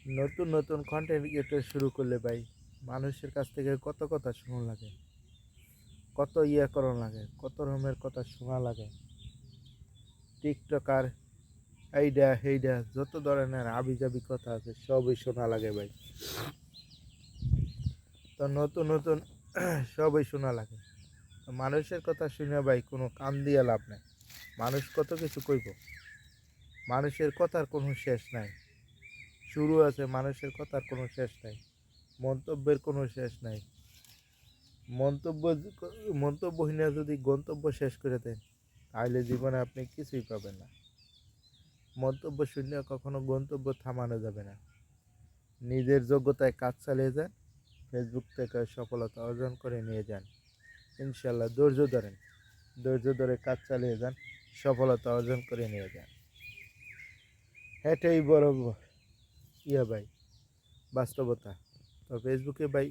নতুন নতুন content creator শুরু করলে ভাই মানুষের কাছ থেকে কত কথা শোনা লাগে, কত করণ লাগে, কত রকমের কথা শোনা লাগে। টিকটকার এইডা হেইডা যত ধরনের আবিজাবি কথা আছে সবই শোনা লাগে ভাই। তো নতুন নতুন সবই শোনা লাগে। তো মানুষের কথা শুনে ভাই কোনো কান দিয়ে লাভ নাই। মানুষ কত কিছু কইব, মানুষের কথার কোনো শেষ নাই। শুরু আছে, মানুষের কথার কোনো শেষ নাই, মন্তব্যের কোনো শেষ নাই। মন্তব্য মন্তব্যহীনা যদি গন্তব্য শেষ করে দেন তাহলে জীবনে আপনি কিছুই পাবেন না। মন্তব্য শূন্য কখনো গন্তব্য থামানো যাবে না। নিজের যোগ্যতায় কাজ চালিয়ে যান, ফেসবুক থেকে সফলতা অর্জন করে নিয়ে যান। ইনশাল্লাহ ধৈর্য ধরেন, ধৈর্য ধরে কাজ চালিয়ে যান, সফলতা অর্জন করে নিয়ে যান। এটাই বড় ভাই, বাস্তবতা। তো ফেসবুকে ভাই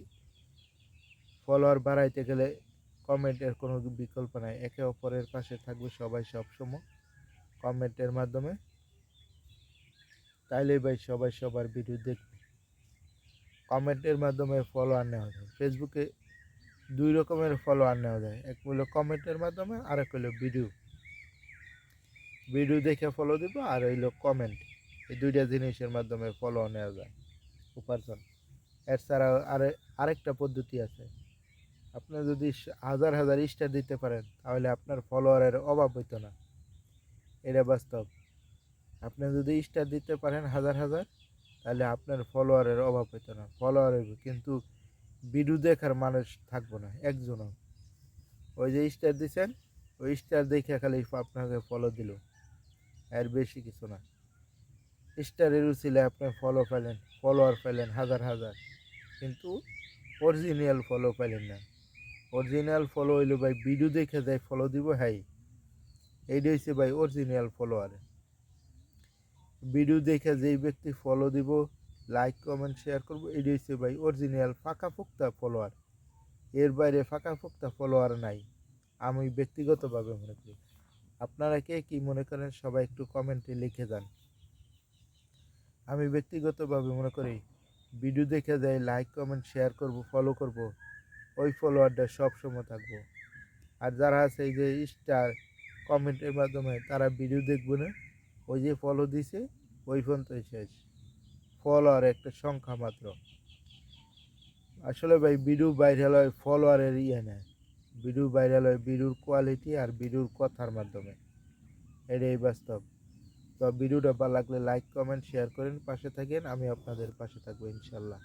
ফলোয়ার বাড়াইতে গেলে কমেন্টের কোনো বিকল্প নাই। একে অপরের পাশে থাকবে সবাই সবসময় কমেন্টের মাধ্যমে। তাইলে ভাই সবাই সবার ভিডিও দেখবে। কমেন্টের মাধ্যমে ফলোয়ার নেওয়া যায়। ফেসবুকে দুই রকমের ফলোয়ার নেওয়া যায়, এক হলো কমেন্টের মাধ্যমে, আর এক হলো ভিডিও ভিডিও দেখে ফলো দিব, আর হইলো কমেন্ট। এই দুইটা জিনিসের মাধ্যমে ফলো নেওয়া যায় উপার্জন। এছাড়া আরেকটা পদ্ধতি আছে। আপনি যদি হাজার হাজার স্টার দিতে পারেন তাহলে আপনার ফলোয়ারের অভাব হইতো না। এটা বাস্তব। আপনি যদি স্টার দিতে পারেন হাজার হাজার তাহলে আপনার ফলোয়ারের অভাব হইতো না। ফলোয়ার হইব কিন্তু ভিডিও দেখার মানুষ থাকবো না একজনও। ওই যে স্টার দিচ্ছেন, ওই স্টার দেখে খালি আপনাকে ফলো দিল, এর বেশি কিছু না। স্টারের উচিলে আপনি ফলো পেলেন, ফলোয়ার পেলেন হাজার হাজার, কিন্তু অরিজিনাল ফলো পেলেন না। অরিজিনাল ফলো হইলো ভাই ভিডিও দেখে যায় ফলো দিব, হ্যাঁ এইটা হচ্ছে ভাই অরিজিনাল ফলোয়ার। ভিডিও দেখে যেই ব্যক্তি ফলো দিব, লাইক কমেন্ট শেয়ার করবো, এটি হচ্ছে ভাই অরিজিনাল ফাঁকা ফুক্তা ফলোয়ার। এর বাইরে ফাঁকা ফুক্তা ফলোয়ার নাই, আমি ব্যক্তিগতভাবে মনে করি। আপনারা কে কি মনে করেন সবাই একটু কমেন্টে লিখে যান। আমি ব্যক্তিগতভাবে মনে করি ভিডিও দেখে যাই লাইক কমেন্ট শেয়ার করব, ফলো করব, ওই ফলোয়ারটা সবসময় থাকবো। আর যারা আছে এই যে স্টার কমেন্টের মাধ্যমে, তারা ভিডিও দেখবো না, ওই যে ফলো দিছে ওই পর্যন্তই শেষ। ফলোয়ার একটা সংখ্যা মাত্র। আসলে ভাই ভিডিও ভাইরাল হয় ফলোয়ারের নেয়, ভিডিও ভাইরাল হয় ভিডিওর কোয়ালিটি আর ভিডিওর কথার মাধ্যমে। এটাই বাস্তব। তো ভিডিওটা ভালো লাগলে লাইক কমেন্ট শেয়ার করেন, পাশে থাকেন, আমি আপনাদের পাশে থাকবো ইনশাল্লাহ।